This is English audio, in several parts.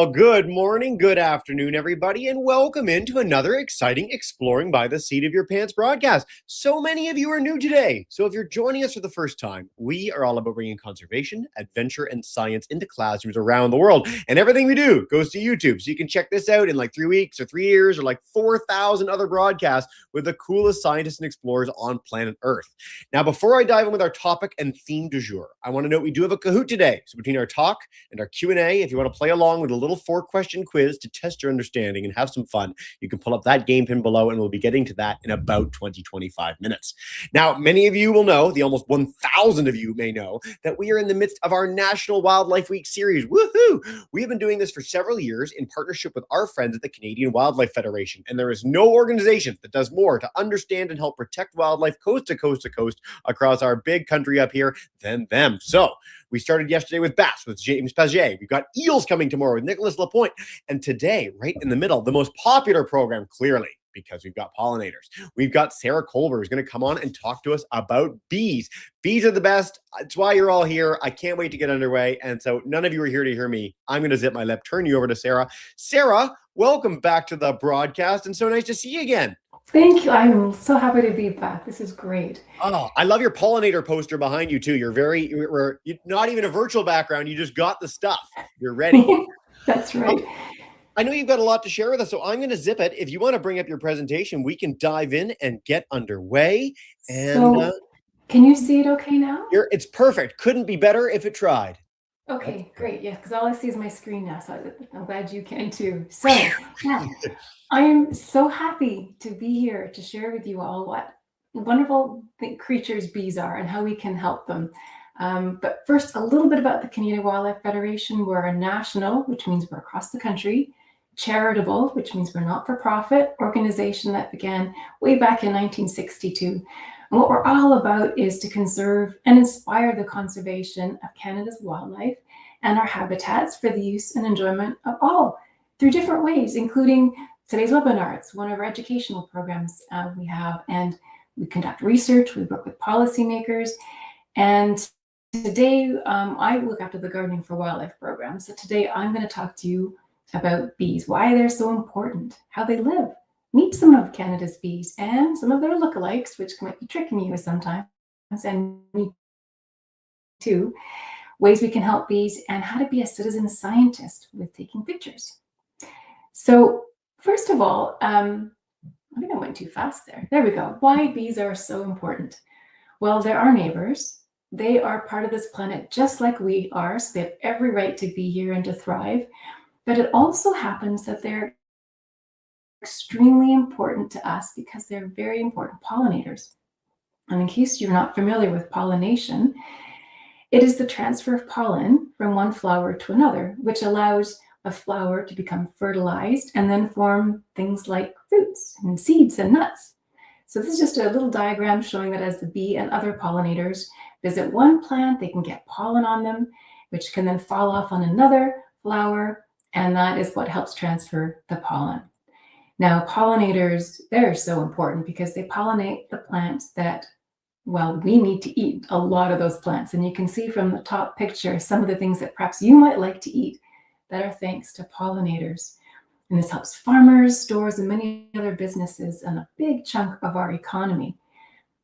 Well, good morning, good afternoon, everybody, and welcome into another exciting Exploring by the Seat of Your Pants broadcast. So many of you are new today. So if you're joining us for the first time, we are all about bringing conservation, adventure, and science into classrooms around the world. And everything we do goes to YouTube. So you can check this out in like 3 weeks or 3 years or like 4,000 other broadcasts with the coolest scientists and explorers on planet Earth. Now, before I dive in with our topic and theme du jour, I want to note we do have a Kahoot today. So between our talk and our Q&A, if you want to play along with a little 4-question quiz to test your understanding and have some fun, you can pull up that game pin below, and we'll be getting to that in about 25 minutes. Now, many of you will know, the almost 1,000 of you may know, that we are in the midst of our National Wildlife Week series. Woohoo! We have been doing this for several years in partnership with our friends at the Canadian Wildlife Federation, and there is no organization that does more to understand and help protect wildlife coast to coast to coast across our big country up here than them. So, we started yesterday with bass with James Paget. We've got eels coming tomorrow with Nicholas Lapointe. And today, right in the middle, the most popular program, clearly, because we've got pollinators. We've got Sarah Coulber, who's going to come on and talk to us about bees. Bees are the best. It's why you're all here. I can't wait to get underway. And so none of you are here to hear me. I'm going to zip my lip, turn you over to Sarah. Sarah, welcome back to the broadcast. And so nice to see you again. Thank you. I'm so happy to be back. This is great. Oh, I love your pollinator poster behind you too. You're not even a virtual background. You just got the stuff. You're ready. That's right. I know you've got a lot to share with us, so I'm going to zip it. If you want to bring up your presentation, we can dive in and get underway. And can you see it okay now? It's perfect. Couldn't be better if it tried. Okay, great. Yeah, because all I see is my screen now, so I'm glad you can too. So yeah, I am so happy to be here to share with you all what wonderful creatures bees are and how we can help them. But first, a little bit about the Canadian Wildlife Federation. We're a national, which means we're across the country, charitable, which means we're not-for-profit organization that began way back in 1962. And what we're all about is to conserve and inspire the conservation of Canada's wildlife and our habitats for the use and enjoyment of all through different ways, including today's webinar. It's one of our educational programs we have, and we conduct research, we work with policymakers, and today I look after the Gardening for Wildlife program. So today I'm going to talk to you about bees, why they're so important, how they live. Meet some of Canada's bees and some of their lookalikes, which might be tricking you sometimes, and me too, ways we can help bees, and how to be a citizen scientist with taking pictures. So first of all, I think I went too fast there. There we go. Why bees are so important. Well, they're our neighbors. They are part of this planet just like we are, so they have every right to be here and to thrive. But it also happens that they're extremely important to us because they're very important pollinators. And in case you're not familiar with pollination, it is the transfer of pollen from one flower to another, which allows a flower to become fertilized and then form things like fruits and seeds and nuts. So this is just a little diagram showing that as the bee and other pollinators visit one plant, they can get pollen on them, which can then fall off on another flower, and that is what helps transfer the pollen. Now, pollinators, they're so important because they pollinate the plants that, well, we need to eat a lot of those plants. And you can see from the top picture some of the things that perhaps you might like to eat that are thanks to pollinators. And this helps farmers, stores, and many other businesses and a big chunk of our economy.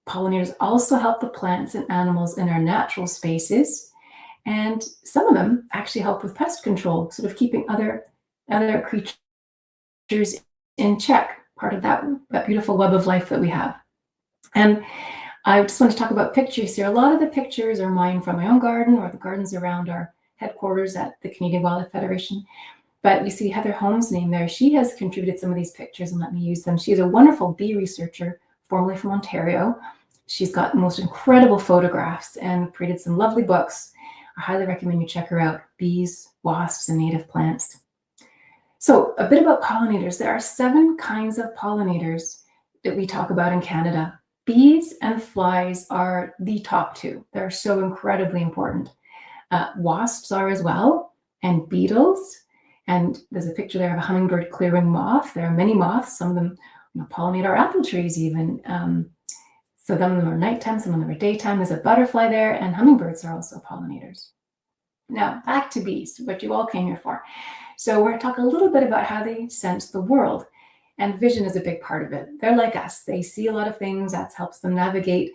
Pollinators also help the plants and animals in our natural spaces. And some of them actually help with pest control, sort of keeping other creatures in check, part of that beautiful web of life that we have. And I just want to talk about pictures here. A lot of the pictures are mine from my own garden or the gardens around our headquarters at the Canadian Wildlife Federation. But you see Heather Holmes' name there. She has contributed some of these pictures and let me use them. She is a wonderful bee researcher, formerly from Ontario. She's got the most incredible photographs and created some lovely books. I highly recommend you check her out, Bees, Wasps, and Native Plants. So a bit about pollinators. There are 7 kinds of pollinators that we talk about in Canada. Bees and flies are the top 2. They're so incredibly important. Wasps are as well, and beetles. And there's a picture there of a hummingbird clearing moth. There are many moths. Some of them pollinate our apple trees even. So some of them are nighttime, some of them are daytime. There's a butterfly there, and hummingbirds are also pollinators. Now, back to bees, what you all came here for. So we're going to talk a little bit about how they sense the world. And vision is a big part of it. They're like us. They see a lot of things. That helps them navigate.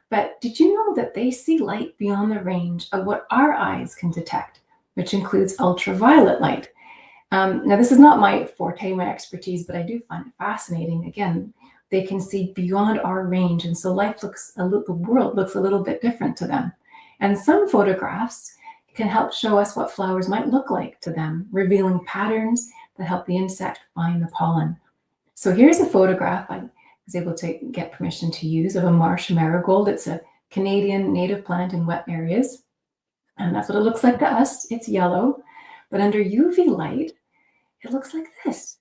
But did you know that they see light beyond the range of what our eyes can detect, which includes ultraviolet light? Now, this is not my forte, my expertise, but I do find it fascinating. Again, they can see beyond our range. And so the world looks a little bit different to them. And some photographs can help show us what flowers might look like to them, revealing patterns that help the insect find the pollen. So here's a photograph I was able to get permission to use of a marsh marigold. It's a Canadian native plant in wet areas. And that's what it looks like to us. It's yellow, but under UV light, it looks like this.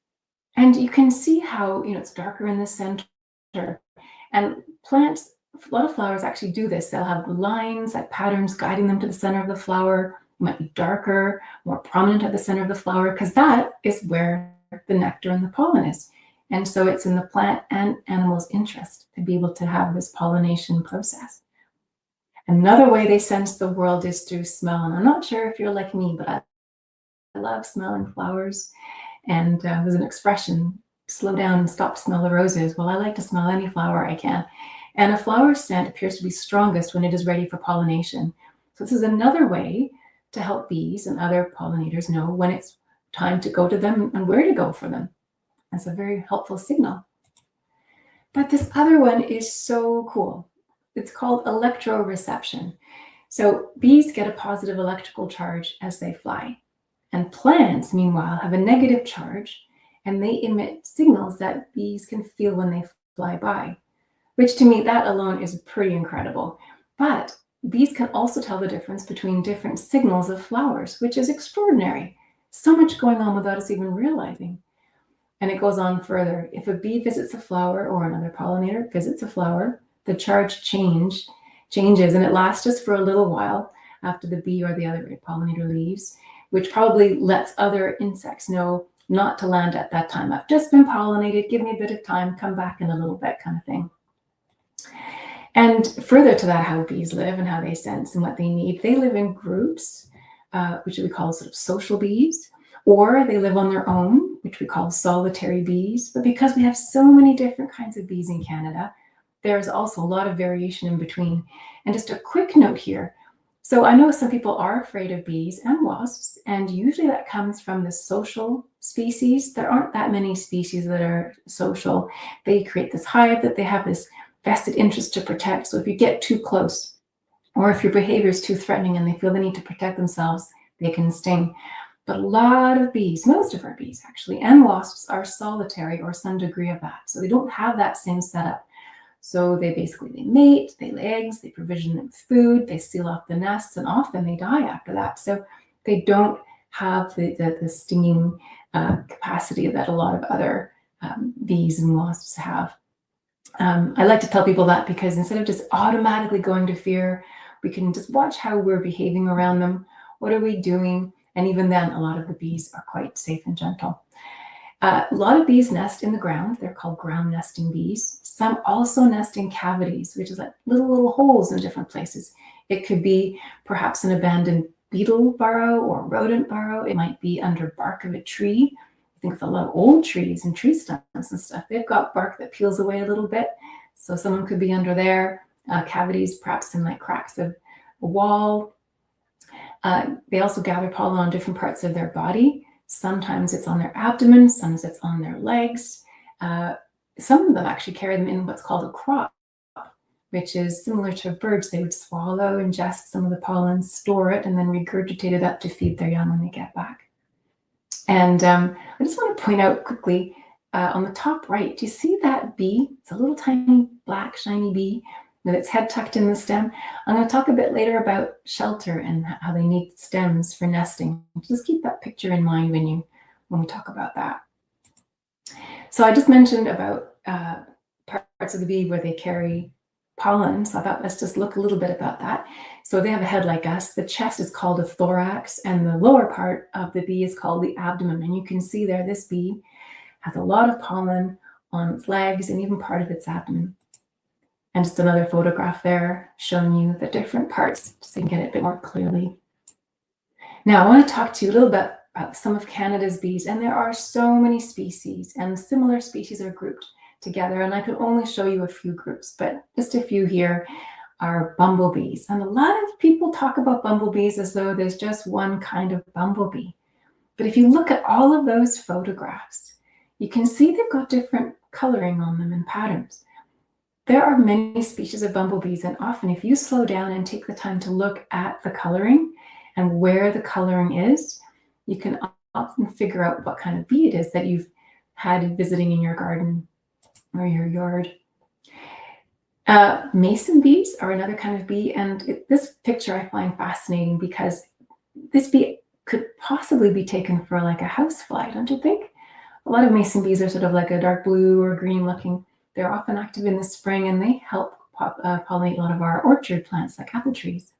And you can see how, it's darker in the center. And plants, a lot of flowers actually do this. They'll have lines, like patterns guiding them to the center of the flower. It might be darker, more prominent at the center of the flower, because that is where the nectar and the pollen is. And so it's in the plant and animal's interest to be able to have this pollination process. Another way they sense the world is through smell. And I'm not sure if you're like me, but I love smelling flowers. And there's an expression, slow down and stop to smell the roses. Well, I like to smell any flower I can. And a flower scent appears to be strongest when it is ready for pollination. So this is another way to help bees and other pollinators know when it's time to go to them and where to go for them. That's a very helpful signal. But this other one is so cool. It's called electroreception. So bees get a positive electrical charge as they fly. And plants, meanwhile, have a negative charge, and they emit signals that bees can feel when they fly by, which to me, that alone is pretty incredible. But bees can also tell the difference between different signals of flowers, which is extraordinary. So much going on without us even realizing. And it goes on further. If a bee visits a flower or another pollinator visits a flower, the charge changes, and it lasts just for a little while after the bee or the other pollinator leaves, which probably lets other insects know not to land at that time. I've just been pollinated, give me a bit of time, come back in a little bit kind of thing. And further to that, how bees live and how they sense and what they need. They live in groups, which we call sort of social bees, or they live on their own, which we call solitary bees. But because we have so many different kinds of bees in Canada, there's also a lot of variation in between. And just a quick note here. So I know some people are afraid of bees and wasps, and usually that comes from the social species. There aren't that many species that are social. They create this hive that they have this vested interest to protect. So if you get too close, or if your behavior is too threatening and they feel the need to protect themselves, they can sting. But a lot of bees, most of our bees actually, and wasps are solitary or some degree of that. So they don't have that same setup. So they mate, they lay eggs, they provision them food, they seal off the nests, and often they die after that. So they don't have the stinging capacity that a lot of other bees and wasps have. I like to tell people that because instead of just automatically going to fear, we can just watch how we're behaving around them. What are we doing? And even then, a lot of the bees are quite safe and gentle. A lot of bees nest in the ground. They're called ground nesting bees. Some also nest in cavities, which is like little holes in different places. It could be perhaps an abandoned beetle burrow or rodent burrow. It might be under bark of a tree. I think of a lot of old trees and tree stumps and stuff. They've got bark that peels away a little bit. So someone could be under there. Cavities, perhaps in like cracks of a wall. They also gather pollen on different parts of their body. Sometimes it's on their abdomen, sometimes it's on their legs. Some of them actually carry them in what's called a crop, which is similar to birds. They would swallow, ingest some of the pollen, store it, and then regurgitate it up to feed their young when they get back. And I just want to point out quickly, on the top right, do you see that bee? It's a little tiny black shiny bee with its head tucked in the stem. I'm going to talk a bit later about shelter and how they need stems for nesting. Just keep that picture in mind when we talk about that. So I just mentioned about parts of the bee where they carry pollen. So I thought let's just look a little bit about that. So they have a head like us. The chest is called a thorax, and the lower part of the bee is called the abdomen. And you can see there, this bee has a lot of pollen on its legs and even part of its abdomen. And just another photograph there showing you the different parts so you can get it a bit more clearly. Now I want to talk to you a little bit some of Canada's bees, and there are so many species, and similar species are grouped together. And I could only show you a few groups, but just a few here are bumblebees. And a lot of people talk about bumblebees as though there's just one kind of bumblebee. But if you look at all of those photographs, you can see they've got different coloring on them and patterns. There are many species of bumblebees, and often if you slow down and take the time to look at the coloring and where the coloring is, you can often figure out what kind of bee it is that you've had visiting in your garden or your yard. Mason bees are another kind of bee, and this picture I find fascinating because this bee could possibly be taken for like a housefly, don't you think? A lot of mason bees are sort of like a dark blue or green looking. They're often active in the spring, and they help pollinate a lot of our orchard plants like apple trees.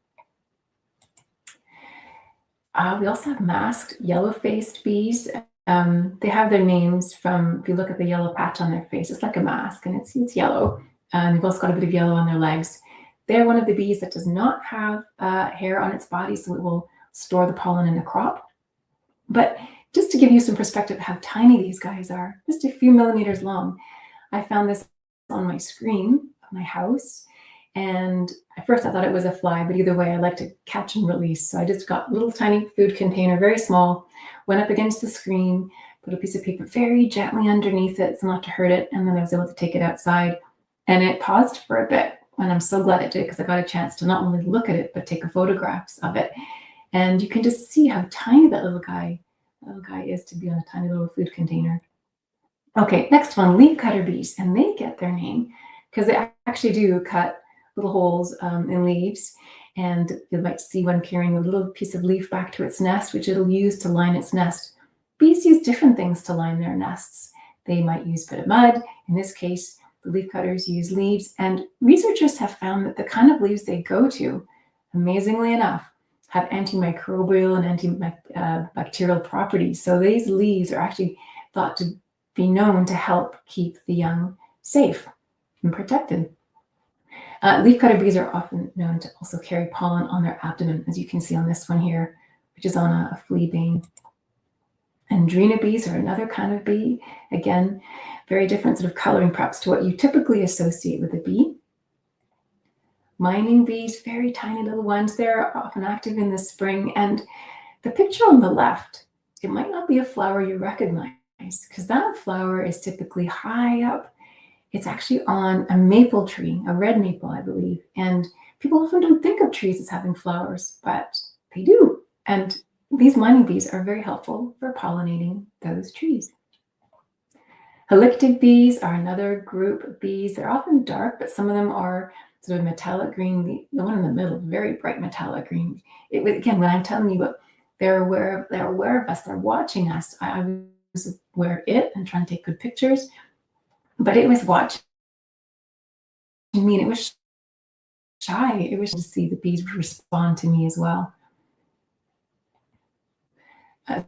We also have masked yellow-faced bees. They have their names from, if you look at the yellow patch on their face, it's like a mask, and it's yellow. They've also got a bit of yellow on their legs. They're one of the bees that does not have hair on its body, so it will store the pollen in the crop. But just to give you some perspective of how tiny these guys are, just a few millimeters long. I found this on my screen of my house, and at first I thought it was a fly, but either way I like to catch and release. So I just got a little tiny food container, very small, went up against the screen, put a piece of paper very gently underneath it so not to hurt it, and then I was able to take it outside, and it paused for a bit. And I'm so glad it did, because I got a chance to not only look at it but take photographs of it. And you can just see how tiny that little guy is to be on a tiny little food container. Okay, next one, leafcutter bees, and they get their name because they actually do cut little holes in leaves, and you might see one carrying a little piece of leaf back to its nest, which it'll use to line its nest. Bees use different things to line their nests. They might use a bit of mud. In this case, the leafcutters use leaves, and researchers have found that the kind of leaves they go to, amazingly enough, have antimicrobial and antibacterial properties. So these leaves are actually thought to be known to help keep the young safe and protected. Leafcutter bees are often known to also carry pollen on their abdomen, as you can see on this one here, which is on a flea bane. Andrena bees are another kind of bee. Again, very different sort of coloring perhaps to what you typically associate with a bee. Mining bees, very tiny little ones. They're often active in the spring. And the picture on the left, it might not be a flower you recognize, because that flower is typically high up. It's actually on a maple tree, a red maple, I believe. And people often don't think of trees as having flowers, but they do. And these mining bees are very helpful for pollinating those trees. Halicted bees are another group of bees. They're often dark, but some of them are sort of metallic green. The one in the middle, very bright metallic green. Again, when I'm telling you what they're aware of us, they're watching us. I was aware of it and trying to take good pictures, but it was watching me, and it was shy. It was to see the bees respond to me as well.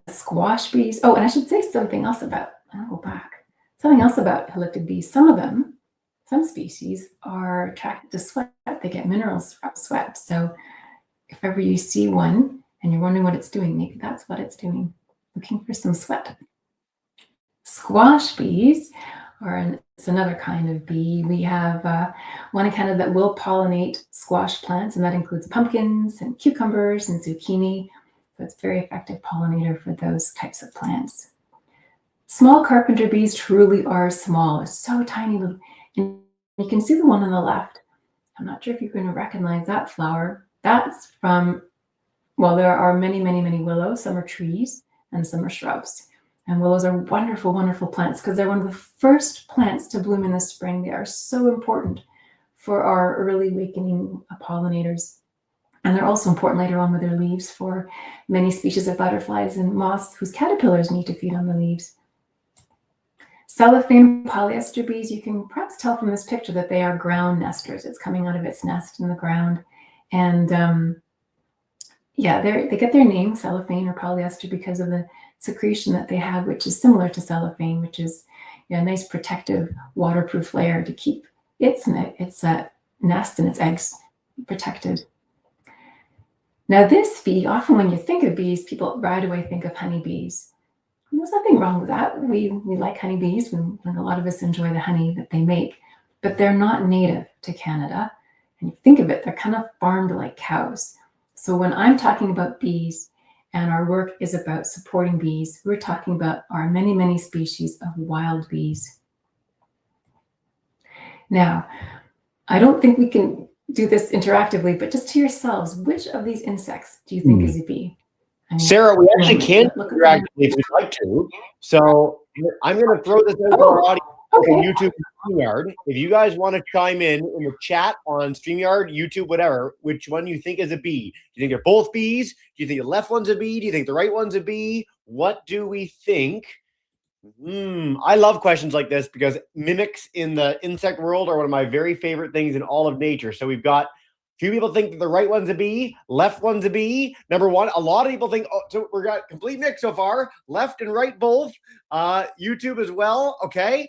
Squash bees. Oh, and I should say something else about, I'll go back. Something else about halicted bees. Some species are attracted to sweat. They get minerals from sweat. So if ever you see one and you're wondering what it's doing, maybe that's what it's doing, looking for some sweat. Squash bees it's another kind of bee. We have one in Canada that will pollinate squash plants, and that includes pumpkins and cucumbers and zucchini. So it's a very effective pollinator for those types of plants. Small carpenter bees truly are small. It's so tiny little. And you can see the one on the left. I'm not sure if you're going to recognize that flower. That's from, well, there are many, many, many willows. Some are trees and some are shrubs. And willows are wonderful, wonderful plants because they're one of the first plants to bloom in the spring. They are so important for our early awakening pollinators. And they're also important later on with their leaves for many species of butterflies and moths whose caterpillars need to feed on the leaves. Cellophane polyester bees, you can perhaps tell from this picture that they are ground nesters. It's coming out of its nest in the ground. And yeah, they get their name, cellophane or polyester, because of the secretion that they have, which is similar to cellophane, which is a nice protective waterproof layer to keep its nest and its eggs protected. Now this bee, often when you think of bees, people right away think of honeybees. And there's nothing wrong with that. We like honeybees, and a lot of us enjoy the honey that they make, but they're not native to Canada. And you think of it, they're kind of farmed like cows. So when I'm talking about bees and our work is about supporting bees, we're talking about our many, many species of wild bees. Now, I don't think we can do this interactively, but just to yourselves, which of these insects do you think is a bee? I mean, Sarah, we actually can look interact if you'd like to. So I'm going to throw this out to our audience on YouTube and StreamYard. If you guys want to chime in the chat on StreamYard, YouTube, whatever, which one you think is a bee? Do you think they're both bees? Do you think the left one's a bee? Do you think the right one's a bee? What do we think? I love questions like this because mimics in the insect world are one of my very favorite things in all of nature. So we've got few people think that the right one's a bee, left one's a bee. Number one, a lot of people think, oh, so we've got complete mix so far, left and right both. YouTube as well. Okay.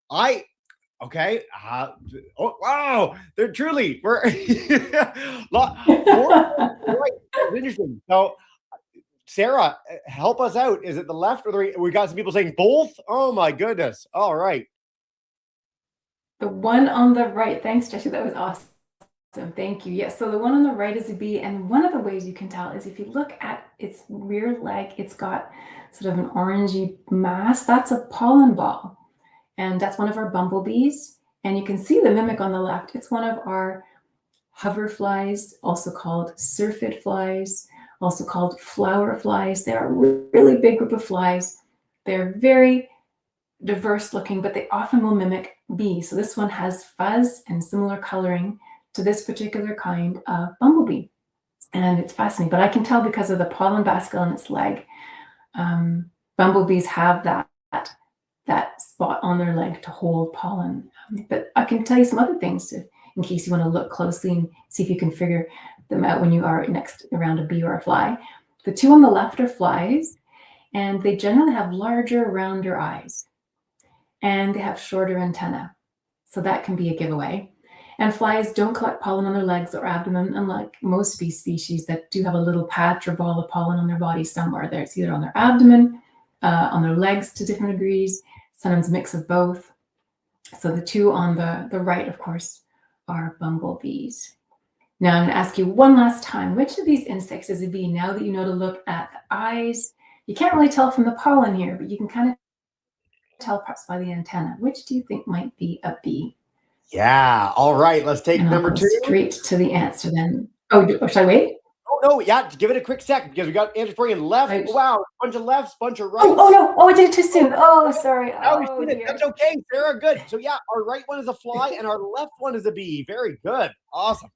Okay. Oh, wow. They're truly, we're lot more. Right. Interesting. So, Sarah, help us out. Is it the left or the right? We got some people saying both. Oh my goodness. All right. The one on the right. Thanks, Jesse. That was awesome. Thank you. Yes. So the one on the right is a bee. And one of the ways you can tell is if you look at its rear leg, it's got sort of an orangey mass. That's a pollen ball. And that's one of our bumblebees. And you can see the mimic on the left. It's one of our hoverflies, also called syrphid flies, also called flower flies. They're a really big group of flies. They're very diverse looking, but they often will mimic bees. So this one has fuzz and similar coloring to this particular kind of bumblebee. And it's fascinating, but I can tell because of the pollen bascule on its leg, bumblebees have that spot on their leg to hold pollen. But I can tell you some other things in case you want to look closely and see if you can figure them out when you are next around a bee or a fly. The two on the left are flies, and they generally have larger, rounder eyes, and they have shorter antennae. So that can be a giveaway. And flies don't collect pollen on their legs or abdomen, unlike most bee species that do have a little patch or ball of pollen on their body somewhere. There, it's either on their abdomen, on their legs to different degrees, sometimes a mix of both. So the two on the right, of course, are bumblebees. Now I'm going to ask you one last time, which of these insects is a bee? Now that you know to look at the eyes, you can't really tell from the pollen here, but you can kind of tell perhaps by the antenna. Which do you think might be a bee? Yeah. All right. Let's take and number I'll go two. Straight to the answer then. Oh, should I wait? Oh, no. Yeah. Give it a quick second because we got answers for you in left. Right. Wow. Bunch of lefts, bunch of rights. Oh, no. Oh, I did it too soon. Oh, sorry. Oh, that's okay, Sarah. Good. So, yeah, our right one is a fly and our left one is a bee. Very good. Awesome.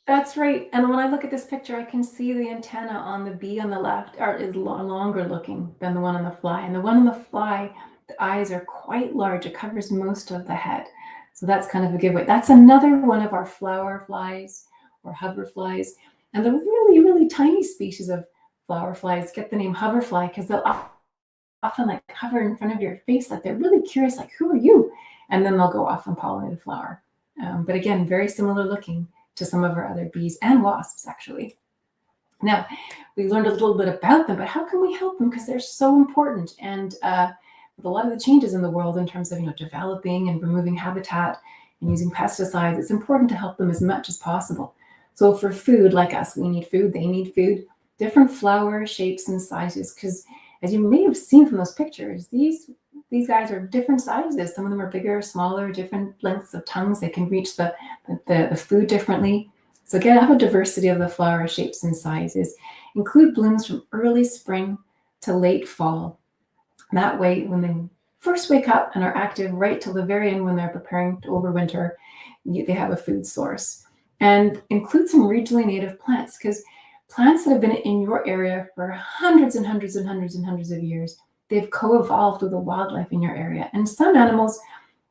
That's right. And when I look at this picture, I can see the antenna on the bee on the left is longer looking than the one on the fly. And the one on the fly, the eyes are quite large. It covers most of the head. So that's kind of a giveaway. That's another one of our flower flies or hover flies. And the really, really tiny species of flower flies get the name hoverfly because they'll often like hover in front of your face, like they're really curious, like, who are you? And then they'll go off and pollinate a flower. But again, very similar looking to some of our other bees and wasps, actually. Now, we learned a little bit about them, but how can we help them? Because they're so important. And with a lot of the changes in the world in terms of developing and removing habitat and using pesticides, it's important to help them as much as possible. So for food, like us, we need food, they need food, different flower shapes and sizes, because as you may have seen from those pictures, these guys are different sizes. Some of them are bigger, smaller, different lengths of tongues. They can reach the food differently. So again, have a diversity of the flower shapes and sizes. Include blooms from early spring to late fall. That way, when they first wake up and are active right till the very end when they're preparing to overwinter, they have a food source. And include some regionally native plants, because plants that have been in your area for hundreds and hundreds and hundreds and hundreds of years, they've co-evolved with the wildlife in your area. And some animals,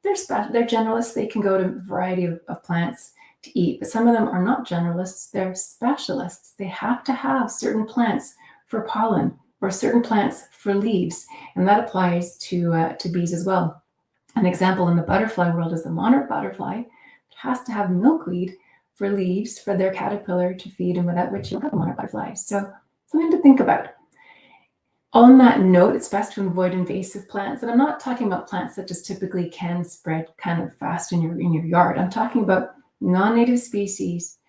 they're generalists. They can go to a variety of plants to eat, but some of them are not generalists. They're specialists. They have to have certain plants for pollen or certain plants for leaves. And that applies to bees as well. An example in the butterfly world is the monarch butterfly. It has to have milkweed for leaves for their caterpillar to feed, and without which you'll have a monarch butterfly. So something to think about. On that note, it's best to avoid invasive plants. And I'm not talking about plants that just typically can spread kind of fast in your yard. I'm talking about non-native species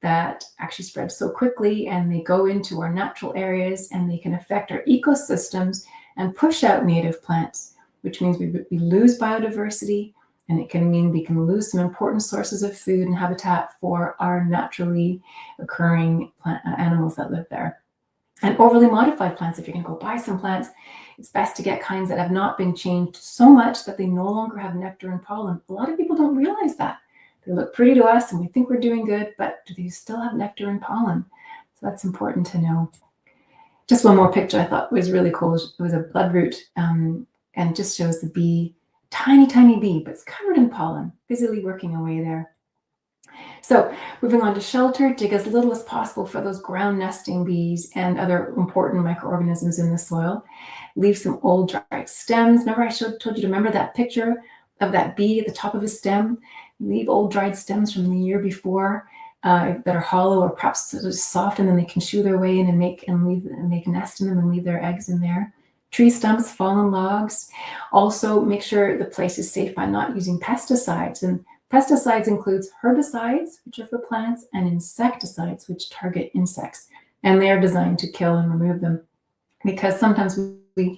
that actually spread so quickly, and they go into our natural areas and they can affect our ecosystems and push out native plants, which means we lose biodiversity, and it can mean we can lose some important sources of food and habitat for our naturally occurring animals that live there. And overly modified plants, if you're going to go buy some plants, it's best to get kinds that have not been changed so much that they no longer have nectar and pollen. A lot of people don't realize that. They look pretty to us and we think we're doing good, but do they still have nectar and pollen? So that's important to know. Just one more picture I thought was really cool. It was a bloodroot, and it just shows the bee, tiny, tiny bee, but it's covered in pollen, busily working away there. So moving on to shelter, dig as little as possible for those ground nesting bees and other important microorganisms in the soil. Leave some old dried stems. Remember I told you to remember that picture of that bee at the top of a stem? Leave old dried stems from the year before that are hollow or perhaps just soft, and then they can chew their way in and make a nest in them and leave their eggs in there. Tree stumps, fallen logs. Also make sure the place is safe by not using pesticides. And pesticides includes herbicides, which are for plants, and insecticides, which target insects. And they are designed to kill and remove them. Because sometimes we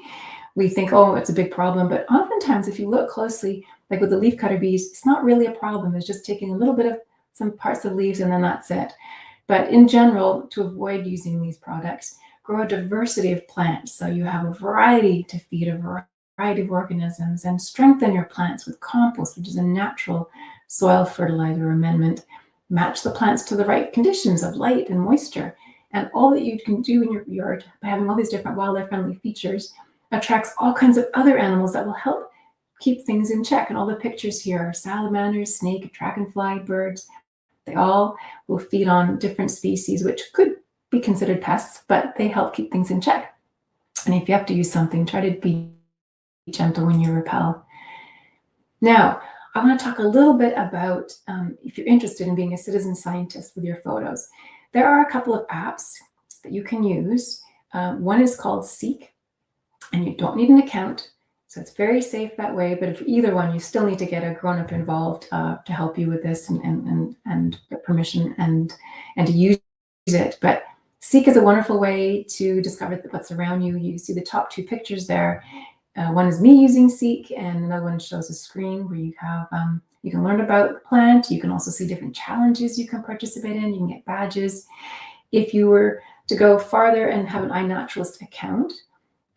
think, oh, it's a big problem. But oftentimes, if you look closely, like with the leafcutter bees, it's not really a problem. It's just taking a little bit of some parts of leaves and then that's it. But in general, to avoid using these products, grow a diversity of plants. So you have a variety to feed a variety of organisms, and strengthen your plants with compost, which is a natural soil fertilizer amendment. Match the plants to the right conditions of light and moisture. And all that you can do in your yard by having all these different wildlife-friendly features attracts all kinds of other animals that will help keep things in check. And all the pictures here are salamanders, snake, dragonfly, birds. They all will feed on different species, which could be considered pests, but they help keep things in check. And if you have to use something, try to be gentle when you repel. Now, I want to talk a little bit about if you're interested in being a citizen scientist with your photos. There are a couple of apps that you can use. One is called Seek, and you don't need an account. So it's very safe that way, but if either one, you still need to get a grown-up involved to help you with this and get permission and to use it. But Seek is a wonderful way to discover what's around you. You see the top two pictures there. One is me using Seek, and another one shows a screen where you have you can learn about the plant. You can also see different challenges you can participate in. You can get badges. If you were to go farther and have an iNaturalist account,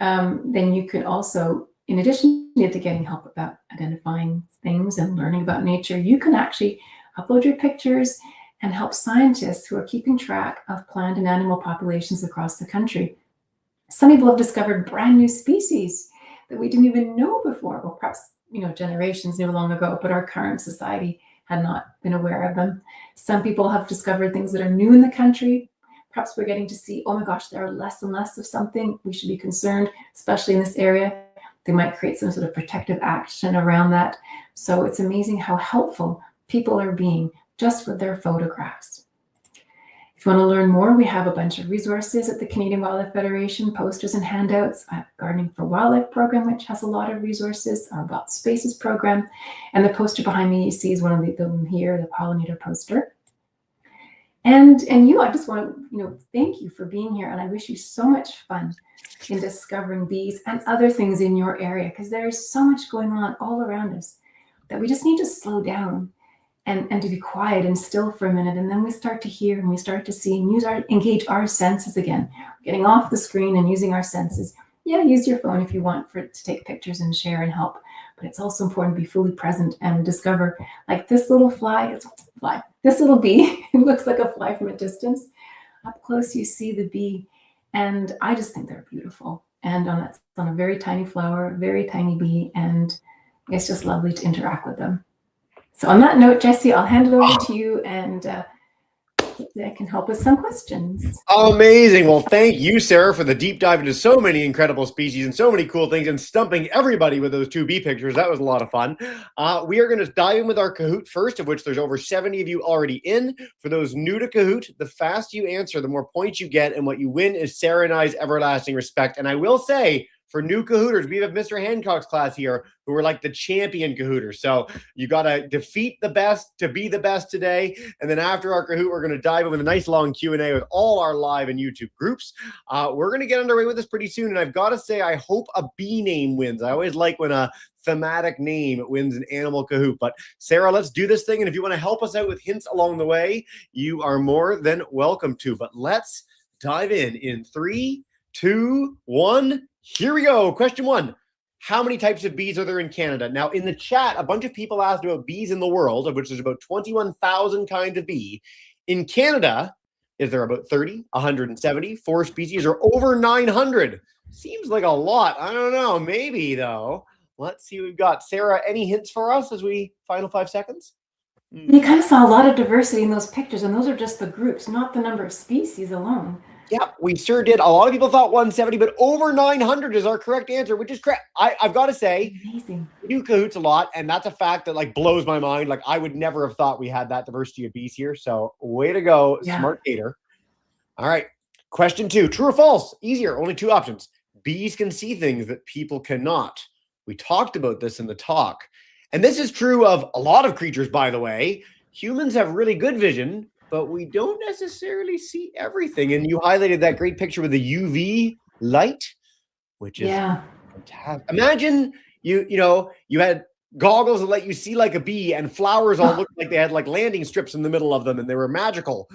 then you can also, in addition to getting help about identifying things and learning about nature, you can actually upload your pictures and help scientists who are keeping track of plant and animal populations across the country. Some people have discovered brand new species that we didn't even know before. Well, perhaps, generations knew long ago, but our current society had not been aware of them. Some people have discovered things that are new in the country. Perhaps we're getting to see, oh my gosh, there are less and less of something. We should be concerned, especially in this area. They might create some sort of protective action around that. So it's amazing how helpful people are being just with their photographs. If you want to learn more, we have a bunch of resources at the Canadian Wildlife Federation, posters and handouts. I have Gardening for Wildlife program, which has a lot of resources, our Wild Spaces program. And the poster behind me you see is one of them here, the pollinator poster. And I just want to, thank you for being here. And I wish you so much fun in discovering bees and other things in your area, because there is so much going on all around us that we just need to slow down and to be quiet and still for a minute. And then we start to hear and we start to see and engage our senses again, getting off the screen and using our senses. Yeah, use your phone if you want to take pictures and share and help. But it's also important to be fully present and discover, like this little this little bee, it looks like a fly from a distance. Up close, you see the bee. And I just think they're beautiful. And on a very tiny flower, very tiny bee. And it's just lovely to interact with them. So on that note, Jesse, I'll hand it over to you and hopefully I can help with some questions. Amazing. Well, thank you, Sarah, for the deep dive into so many incredible species and so many cool things and stumping everybody with those 2 bee pictures. That was a lot of fun. We are going to dive in with our Kahoot first, of which there's over 70 of you already in. For those new to Kahoot, the faster you answer, the more points you get, and what you win is Sarah and I's everlasting respect. And I will say, for new Kahooters, we have Mr. Hancock's class here who are like the champion Kahooters. So you got to defeat the best to be the best today. And then after our Kahoot, we're going to dive in with a nice long Q&A with all our live and YouTube groups. We're going to get underway with this pretty soon. And I've got to say, I hope a bee name wins. I always like when a thematic name wins an animal Kahoot. But Sarah, let's do this thing. And if you want to help us out with hints along the way, you are more than welcome to. But let's dive in 3, 2, 1. Here we go. Question 1. How many types of bees are there in Canada? Now, in the chat, a bunch of people asked about bees in the world, of which there's about 21,000 kinds of bee. In Canada, is there about 30, 170, 4 species, or over 900? Seems like a lot. I don't know. Maybe, though. Let's see what we've got. Sarah, any hints for us as we final 5 seconds? You kind of saw a lot of diversity in those pictures, and those are just the groups, not the number of species alone. Yeah, we sure did. A lot of people thought 170, but over 900 is our correct answer, which is correct. I've got to say, amazing. We do Kahoots a lot, and that's a fact that like blows my mind. Like I would never have thought we had that diversity of bees here. So way to go, smart gator. All right, question 2, true or false? Easier, only 2 options. Bees can see things that people cannot. We talked about this in the talk. And this is true of a lot of creatures, by the way. Humans have really good vision, but we don't necessarily see everything. And you highlighted that great picture with the UV light, which is fantastic. Imagine you had goggles that let you see like a bee, and flowers all looked like they had like landing strips in the middle of them, and they were magical.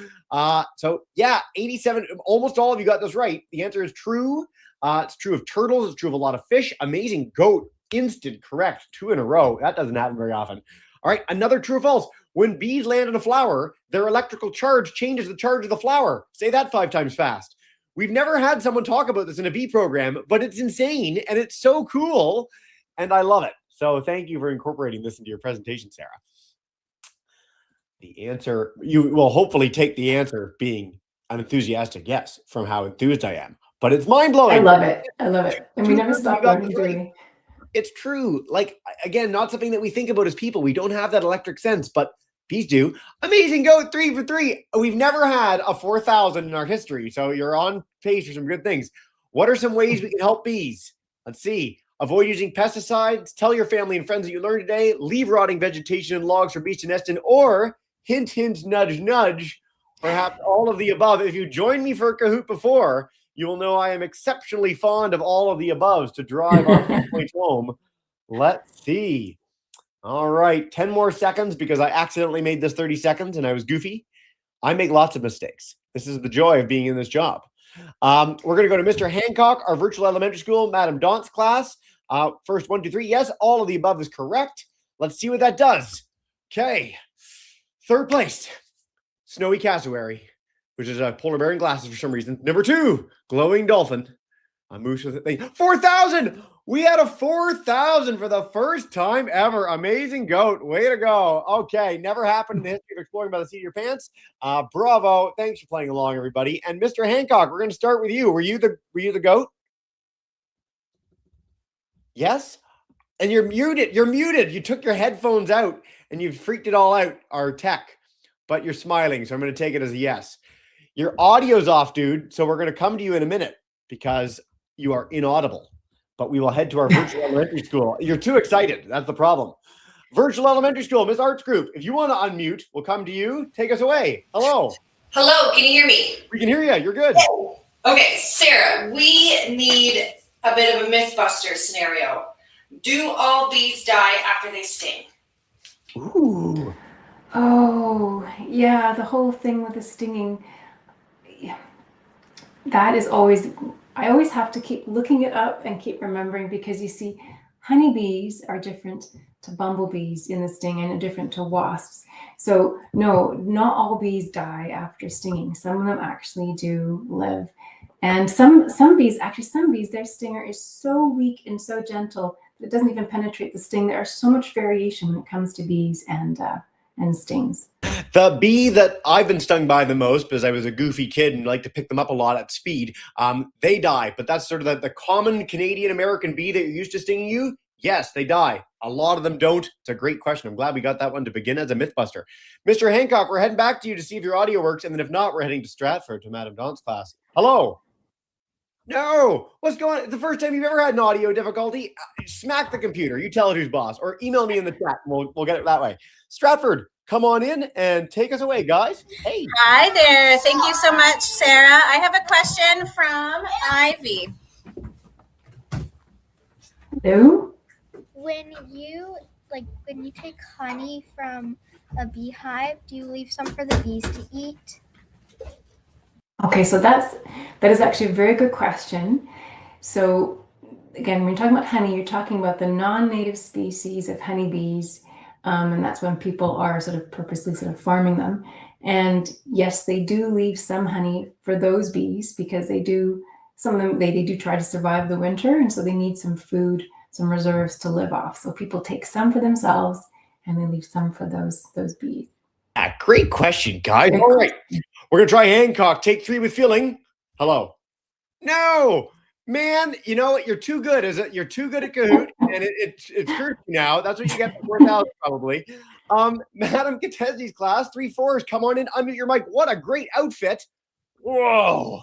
So yeah, 87, almost all of you got this right. The answer is true. It's true of turtles. It's true of a lot of fish. Amazing goat. Instant correct. 2 in a row. That doesn't happen very often. All right, another true or false. When bees land on a flower, their electrical charge changes the charge of the flower. Say that 5 times fast. We've never had someone talk about this in a bee program, but it's insane and it's so cool and I love it. So thank you for incorporating this into your presentation, Sarah. The answer, you will hopefully take the answer being an enthusiastic yes from how enthused I am, but it's mind-blowing. I love it. I love it. And we never stop learning, do we? It's true. Like, again, not something that we think about as people. We don't have that electric sense, but bees do. Amazing goat, 3 for 3. We've never had a 4,000 in our history, so you're on pace for some good things. What are some ways we can help bees? Let's see. Avoid using pesticides. Tell your family and friends that you learned today. Leave rotting vegetation and logs for bees to nest in. Or, hint, hint, nudge, nudge, perhaps all of the above. If you joined me for a Kahoot before, you will know I am exceptionally fond of all of the aboves to drive our points home. Let's see. All right, 10 more seconds because I accidentally made this 30 seconds and I was goofy. I make lots of mistakes. This is the joy of being in this job. We're going to go to Mr. Hancock, our virtual elementary school, Madam Daunt's class. First 1, 2, 3. Yes, all of the above is correct. Let's see what that does. Okay. 3rd place, Snowy Cassowary, which is a polar bear in glasses for some reason. Number 2, glowing dolphin. A moose with a thing. 4,000. We had a 4,000 for the first time ever. Amazing goat. Way to go. Okay. Never happened in the history of exploring by the seat of your pants. Bravo. Thanks for playing along, everybody. And Mr. Hancock, we're going to start with you. Were you the goat? Yes. And you're muted. You're muted. You took your headphones out and you freaked it all out, our tech. But you're smiling, so I'm going to take it as a yes. Your audio's off, dude. So we're going to come to you in a minute because you are inaudible. But we will head to our virtual elementary school. You're too excited. That's the problem. Virtual elementary school, Miss Arts Group. If you want to unmute, we'll come to you. Take us away. Hello. Hello. Can you hear me? We can hear you. You're good. Okay, Sarah, we need a bit of a Mythbuster scenario. Do all bees die after they sting? Ooh. Oh, yeah, the whole thing with the stinging. Yeah. That is always, I always have to keep looking it up and keep remembering because you see, honeybees are different to bumblebees in the sting and different to wasps. So no, not all bees die after stinging. Some of them actually do live. And some bees, their stinger is so weak and so gentle that it doesn't even penetrate the sting. There are so much variation when it comes to bees and stings. The bee that I've been stung by the most, because I was a goofy kid and like to pick them up a lot at speed, they die. But that's sort of the common Canadian-American bee that you're used to stinging you. Yes, they die. A lot of them don't. It's a great question. I'm glad we got that one to begin as a Mythbuster. Mr. Hancock, we're heading back to you to see if your audio works. And then if not, we're heading to Stratford to Madame Dawn's class. Hello. No. What's going on? It's the first time you've ever had an audio difficulty. Smack the computer. You tell it who's boss. Or email me in the chat. We'll get it that way. Stratford, come on in and take us away, guys. Hey. Hi there. Thank you so much, Sarah. I have a question from Ivy. Hello? When you take honey from a beehive, do you leave some for the bees to eat? Okay, so that is actually a very good question. So again, when you're talking about honey, you're talking about the non-native species of honeybees, and that's when people are sort of purposely sort of farming them. And yes, they do leave some honey for those bees because some of them they do try to survive the winter, and so they need some food, some reserves to live off. So people take some for themselves and they leave some for those bees. Yeah, great question, guys. All right. We're going to try Hancock. Take 3 with feeling. Hello. No, man, you know what? You're too good. You're too good at Kahoot, and it's hurt you now. That's what you get for 4,000 probably. Madam Katesni's class, 3 4s. Come on in. Unmute your mic. What a great outfit. Whoa.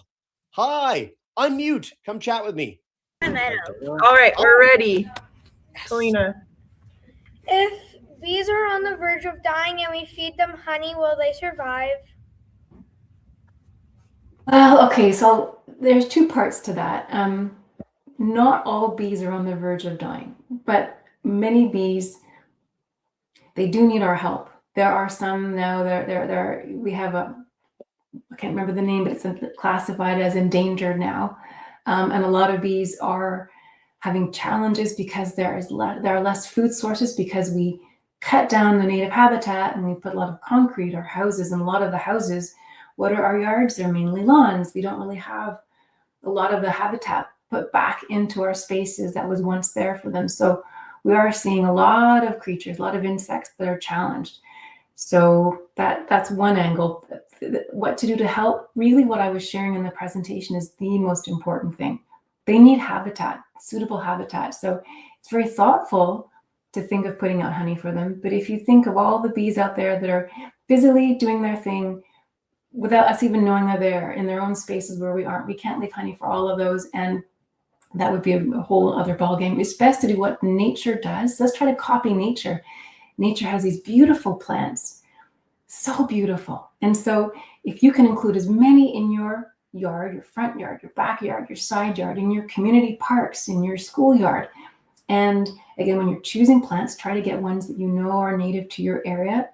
Hi. Unmute. Come chat with me. All right, we're ready. Selena. If bees are on the verge of dying and we feed them honey, will they survive? Well, okay, so there's 2 parts to that. Not all bees are on the verge of dying, but many bees, they do need our help. There are some now, we have I can't remember the name, but it's classified as endangered now. And a lot of bees are having challenges because there are less food sources because we cut down the native habitat and we put a lot of concrete or houses, and a lot of the houses, what are our yards? They're mainly lawns. We don't really have a lot of the habitat put back into our spaces that was once there for them. So we are seeing a lot of creatures, a lot of insects that are challenged. So that's one angle. What to do to help? Really, what I was sharing in the presentation is the most important thing. They need habitat, suitable habitat. So it's very thoughtful to think of putting out honey for them. But if you think of all the bees out there that are busily doing their thing without us even knowing they're there in their own spaces where we aren't, we can't leave honey for all of those. And that would be a whole other ballgame. It's best to do what nature does. Let's try to copy nature. Nature has these beautiful plants, so beautiful. And so if you can include as many in your yard, your front yard, your backyard, your side yard, in your community parks, in your schoolyard. And again, when you're choosing plants, try to get ones that you know are native to your area.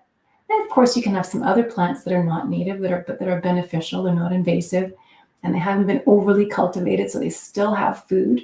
And of course, you can have some other plants that are not native, that are beneficial, they're not invasive, and they haven't been overly cultivated, so they still have food.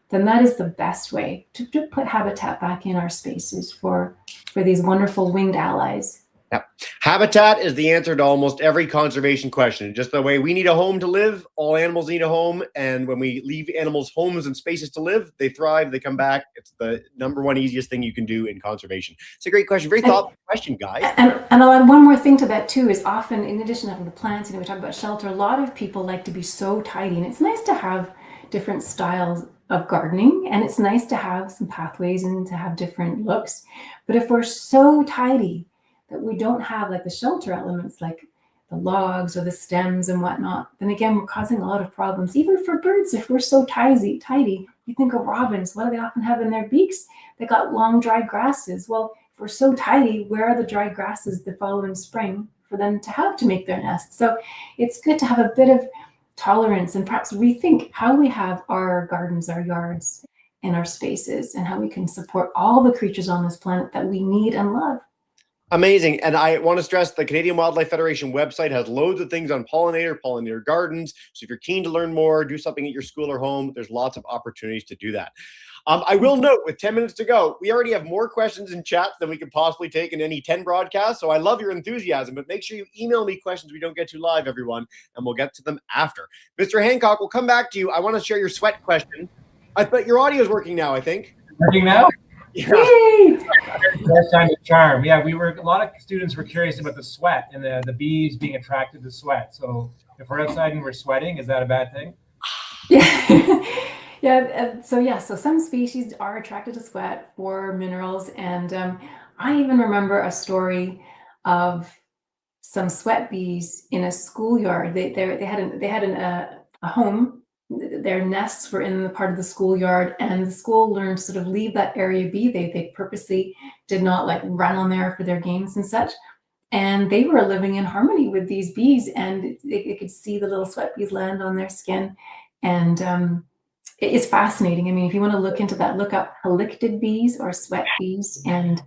Then that is the best way to put habitat back in our spaces for these wonderful winged allies. Yep. Habitat is the answer to almost every conservation question. Just the way we need a home to live, all animals need a home. And when we leave animals homes and spaces to live, they thrive, they come back. It's the #1 easiest thing you can do in conservation. It's a great question. Very thoughtful question, guys. And I'll add one more thing to that too, is often, in addition to having the plants, we talk about shelter, a lot of people like to be so tidy. And it's nice to have different styles of gardening. And it's nice to have some pathways and to have different looks. But if we're so tidy that we don't have like the shelter elements, like the logs or the stems and whatnot, then again, we're causing a lot of problems. Even for birds, if we're so tidy, you think of robins, what do they often have in their beaks? They got long dry grasses. Well, if we're so tidy, where are the dry grasses the following spring for them to have to make their nests? So it's good to have a bit of tolerance and perhaps rethink how we have our gardens, our yards, and our spaces, and how we can support all the creatures on this planet that we need and love. Amazing. And I want to stress the Canadian Wildlife Federation website has loads of things on pollinator gargardens. So if you're keen to learn more, do something at your school or home, there's lots of opportunities to do that. I will note, with 10 minutes to go, we already have more questions in chat than we could possibly take in any 10 broadcasts. So I love your enthusiasm, but make sure you email me questions we don't get to live, everyone, and we'll get to them after. Mr. Hancock, we'll come back to you. I want to share your sweat question. But your audio is working now, I think. Working now? Yay! Best time to charm. Yeah, a lot of students were curious about the sweat and the bees being attracted to sweat. So if we're outside and we're sweating, is that a bad thing? Yeah. So some species are attracted to sweat for minerals, and I even remember a story of some sweat bees in a schoolyard. They had a home. Their nests were in the part of the schoolyard, and the school learned to sort of leave that area be. They purposely did not like run on there for their games and such. And they were living in harmony with these bees, and they could see the little sweat bees land on their skin. And it's fascinating. I mean, if you want to look into that, look up halictid bees or sweat bees and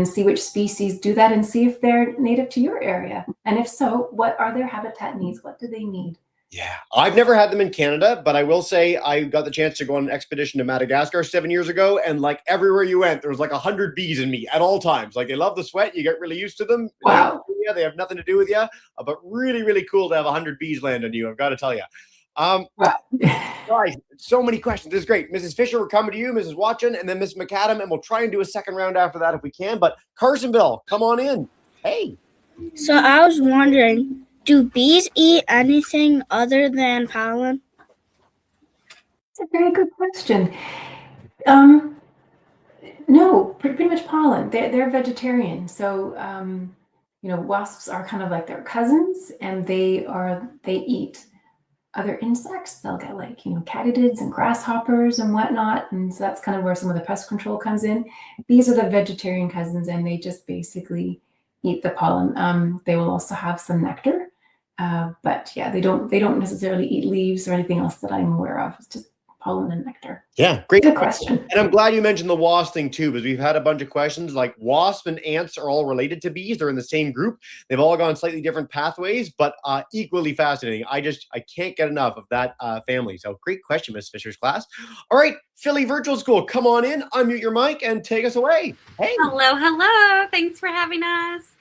see which species do that, and see if they're native to your area. And if so, what are their habitat needs? What do they need? Yeah, I've never had them in Canada, but I will say I got the chance to go on an expedition to Madagascar 7 years ago, and like everywhere you went, there was like 100 bees in me at all times. Like they love the sweat, you get really used to them. Wow. They have nothing to do with you, but really, really cool to have 100 bees land on you. I've got to tell you. Wow. Guys, so many questions. This is great. Mrs. Fisher, we're coming to you, Mrs. Watson, and then Miss McAdam, and we'll try and do a second round after that if we can. But Carsonville, come on in. Hey. So I was wondering, do bees eat anything other than pollen? It's a very good question. No, pretty much pollen. They're vegetarian. So, wasps are kind of like their cousins, and they eat other insects. They'll get like, katydids and grasshoppers and whatnot. And so that's kind of where some of the pest control comes in. These are the vegetarian cousins, and they just basically eat the pollen. They will also have some nectar. But yeah, they don't necessarily eat leaves or anything else that I'm aware of. It's just pollen and nectar. Yeah, great. Good question. And I'm glad you mentioned the wasp thing too, because we've had a bunch of questions. Like wasp and ants are all related to bees. They're in the same group. They've all gone slightly different pathways, but equally fascinating. I can't get enough of that family. So great question, Miss Fisher's class. All right, Philly Virtual School, come on in, unmute your mic and take us away. Hey. Hello. Thanks for having us.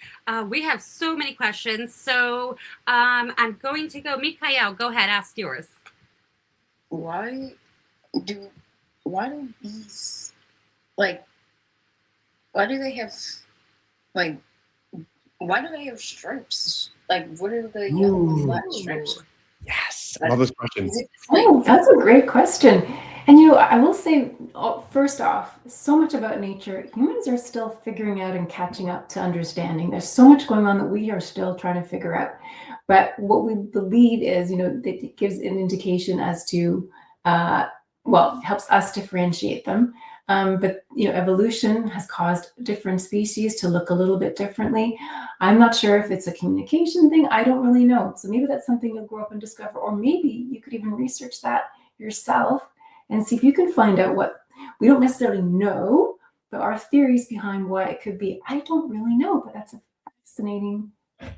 We have so many questions. So I'm going to go, Mikhail, go ahead, ask yours. Why do bees why do they have stripes? Like, what are the yellow and black stripes? Yes, I love this question. Oh, that's a great question. And I will say, first off, so much about nature, humans are still figuring out and catching up to understanding. There's so much going on that we are still trying to figure out. But what we believe is, that it gives an indication as to, helps us differentiate them. But evolution has caused different species to look a little bit differently. I'm not sure if it's a communication thing. I don't really know. So maybe that's something you'll grow up and discover, or maybe you could even research that yourself and see if you can find out what we don't necessarily know, but our theories behind why it could be. I don't really know, but that's a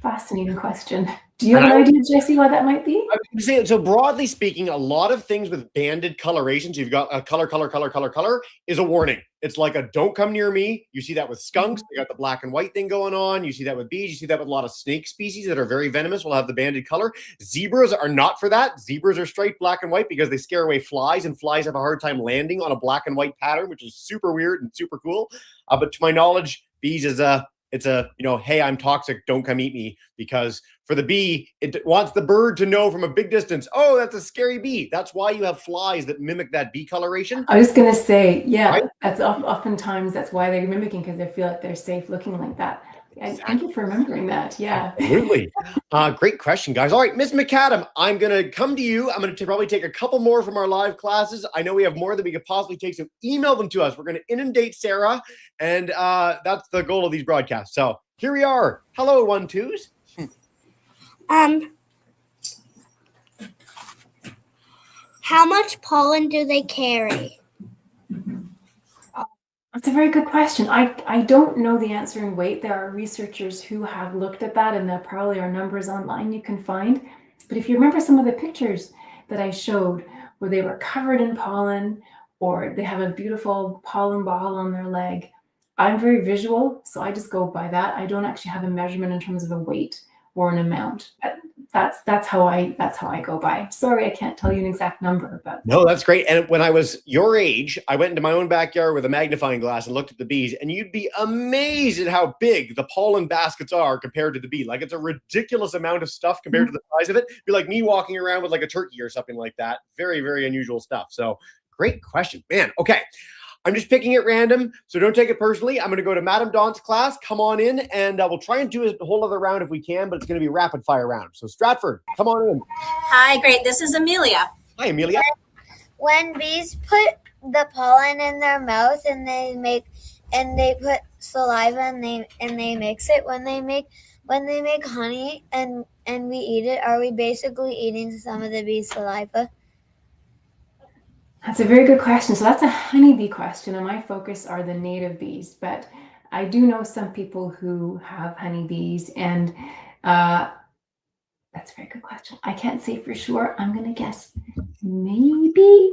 fascinating question. Do you have an idea, Jesse, why that might be? I was going to say, so broadly speaking, a lot of things with banded colorations, you've got a color is a warning. It's like a don't come near me. You see that with skunks. They got the black and white thing going on. You see that with bees. You see that with a lot of snake species that are very venomous will have the banded color. Zebras are not for that. Zebras are straight black and white because they scare away flies, and flies have a hard time landing on a black and white pattern, which is super weird and super cool. But to my knowledge, bees is hey, I'm toxic, don't come eat me, because for the bee, it wants the bird to know from a big distance, oh, that's a scary bee. That's why you have flies that mimic that bee coloration. I was going to say, yeah, right? That's oftentimes that's why they're mimicking, because they feel like they're safe looking like that. Exactly. Thank you for remembering that. Yeah. Absolutely. Great question, guys. All right, Miss McAdam, I'm going to come to you. I'm going to probably take a couple more from our live classes. I know we have more than we could possibly take, so email them to us. We're going to inundate Sarah, and that's the goal of these broadcasts. So here we are. Hello, 1-2s. How much pollen do they carry? That's a very good question. I don't know the answer in weight. There are researchers who have looked at that, and there probably are numbers online you can find. But if you remember some of the pictures that I showed where they were covered in pollen, or they have a beautiful pollen ball on their leg, I'm very visual, so I just go by that. I don't actually have a measurement in terms of a weight or an amount. But that's how I go by. Sorry, I can't tell you an exact number, but No, that's great. And when I was your age, I went into my own backyard with a magnifying glass and looked at the bees, and you'd be amazed at how big the pollen baskets are compared to the bee. Like, it's a ridiculous amount of stuff compared to the size of it. It'd be like me walking around with like a turkey or something like that. Very, very unusual stuff. So great question, man. Okay. I'm just picking at random, so don't take it personally. I'm going to go to Madame Dawn's class. Come on in, and we'll try and do a whole other round if we can, but it's going to be a rapid fire round. So Stratford, come on in. Hi, great. This is Amelia. Hi, Amelia. When bees put the pollen in their mouth and they put saliva and they mix it, when they make honey and we eat it, are we basically eating some of the bees' saliva? that's a very good question. So that's a honeybee question, and my focus are the native bees. But I do know some people who have honeybees, and that's a very good question. I can't say for sure. I'm going to guess maybe,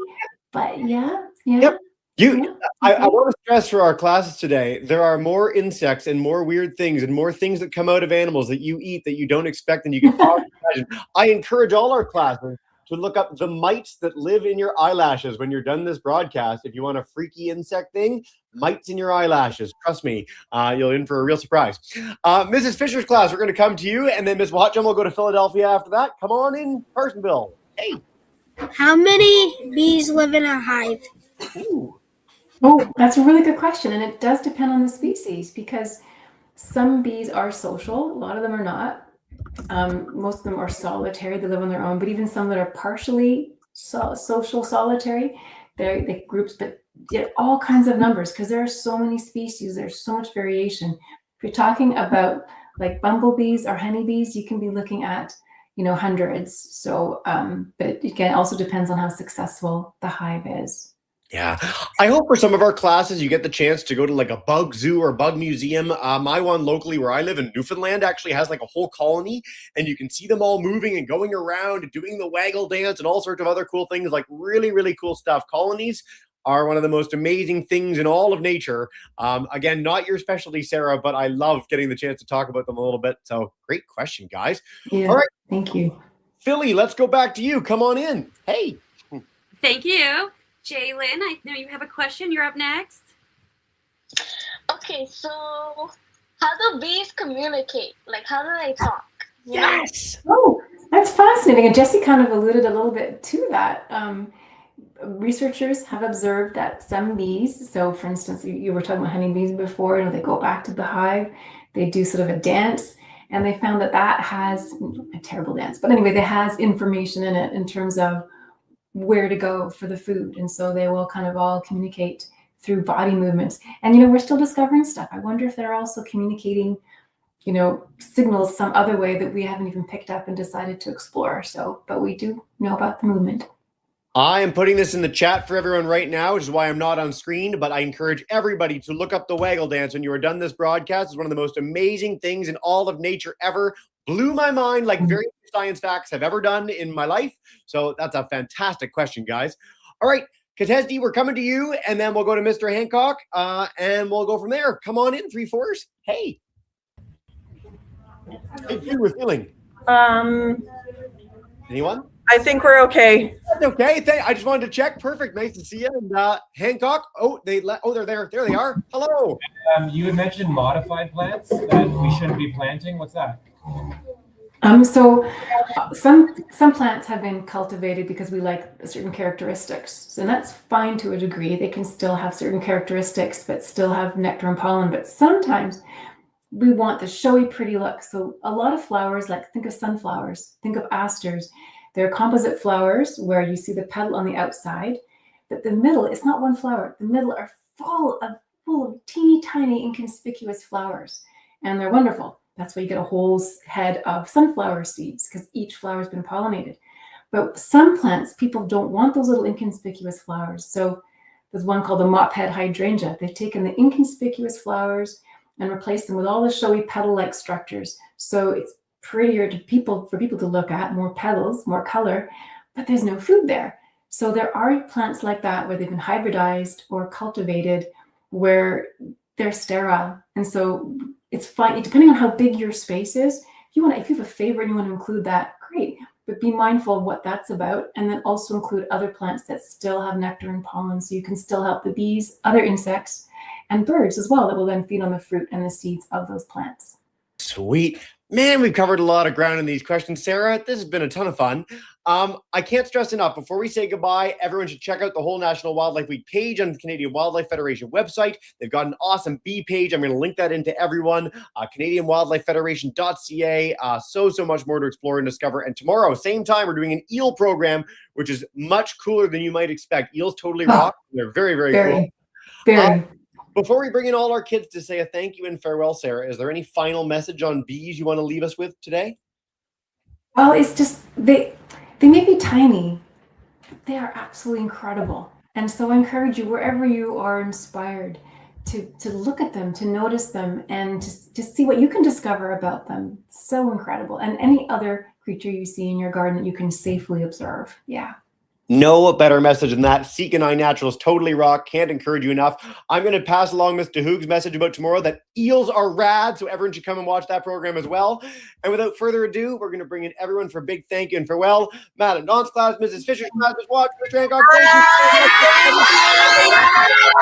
but yeah. Yep. I want to stress for our classes today, there are more insects and more weird things and more things that come out of animals that you eat that you don't expect and you can probably imagine. I encourage all our classes to look up the mites that live in your eyelashes when you're done this broadcast. If you want a freaky insect thing, mites in your eyelashes. Trust me, you're in for a real surprise. Mrs. Fisher's class, we're going to come to you, and then Ms. Watchum will go to Philadelphia after that. Come on in, Carsonville. Hey. How many bees live in a hive? Ooh. Oh, that's a really good question, and it does depend on the species, because some bees are social, a lot of them are not. Most of them are solitary, they live on their own, but even some that are partially social solitary, they groups, but get all kinds of numbers because there are so many species, there's so much variation. If you're talking about like bumblebees or honeybees, you can be looking at, hundreds. So, but again, it also depends on how successful the hive is. Yeah. I hope for some of our classes, you get the chance to go to like a bug zoo or bug museum. My one locally where I live in Newfoundland actually has like a whole colony, and you can see them all moving and going around and doing the waggle dance and all sorts of other cool things, like really, really cool stuff. Colonies are one of the most amazing things in all of nature. Again, not your specialty, Sarah, but I love getting the chance to talk about them a little bit. So great question, guys. Yeah, all right. Thank you. Philly, let's go back to you. Come on in. Hey. Thank you. Jalen, I know you have a question. You're up next. Okay, so how do bees communicate? Like, how do they talk? Yes. Oh, that's fascinating. And Jesse kind of alluded a little bit to that. Researchers have observed that some bees, so for instance, you were talking about honeybees before, they go back to the hive, they do sort of a dance, and they found that has a terrible dance. But anyway, that has information in it in terms of where to go for the food. And so they will kind of all communicate through body movements. And, we're still discovering stuff. I wonder if they're also communicating, signals some other way that we haven't even picked up and decided to explore. So, but we do know about the movement. I am putting this in the chat for everyone right now, which is why I'm not on screen, but I encourage everybody to look up the waggle dance when you are done this broadcast. It's one of the most amazing things in all of nature ever. Blew my mind like very few science facts have ever done in my life. So that's a fantastic question, guys. All right, Katesdi, we're coming to you, and then we'll go to Mr. Hancock, and we'll go from there. Come on in, 3/4. Hey. How you were feeling? Anyone? I think we're okay. That's okay. I just wanted to check. Perfect. Nice to see you. And Hancock. Oh, they're there. There they are. Hello. You had mentioned modified plants that we shouldn't be planting. What's that? So some plants have been cultivated because we like certain characteristics, and that's fine to a degree. They can still have certain characteristics, but still have nectar and pollen. But sometimes we want the showy, pretty look. So a lot of flowers, like think of sunflowers, think of asters. They're composite flowers where you see the petal on the outside, but the middle, it's not one flower. The middle are full of teeny tiny inconspicuous flowers, and they're wonderful. That's why you get a whole head of sunflower seeds, because each flower has been pollinated. But some plants, people don't want those little inconspicuous flowers. So there's one called the mop-head hydrangea. They've taken the inconspicuous flowers and replaced them with all the showy petal-like structures. So it's prettier for people to look at, more petals, more color, but there's no food there. So there are plants like that where they've been hybridized or cultivated where they're sterile. And so it's fine, depending on how big your space is, if you have a favorite and you want to include that, great. But be mindful of what that's about, and then also include other plants that still have nectar and pollen, so you can still help the bees, other insects, and birds as well that will then feed on the fruit and the seeds of those plants. Sweet. Man, we've covered a lot of ground in these questions, Sarah. This has been a ton of fun. I can't stress enough, before we say goodbye, everyone should check out the whole National Wildlife Week page on the Canadian Wildlife Federation website. They've got an awesome bee page. I'm going to link that into everyone. CanadianWildlifeFederation.ca. So much more to explore and discover. And tomorrow, same time, we're doing an eel program, which is much cooler than you might expect. Eels totally rock. They're very, very cool. Very. Before we bring in all our kids to say a thank you and farewell, Sarah, is there any final message on bees you want to leave us with today? Well, it's just, they may be tiny, but they are absolutely incredible. And so I encourage you, wherever you are inspired, to look at them, to notice them, and to see what you can discover about them. So incredible. And any other creature you see in your garden that you can safely observe. Yeah. No better message than that. Seek and I Naturals totally rock. Can't encourage you enough. I'm going to pass along Mr. Hoog's message about tomorrow, that eels are rad, so everyone should come and watch that program as well. And without further ado, we're going to bring in everyone for a big thank you and farewell. Madam Don's class, Mrs. Fisher's class, Ms. Watts, Mr. Hancock, thank you so much.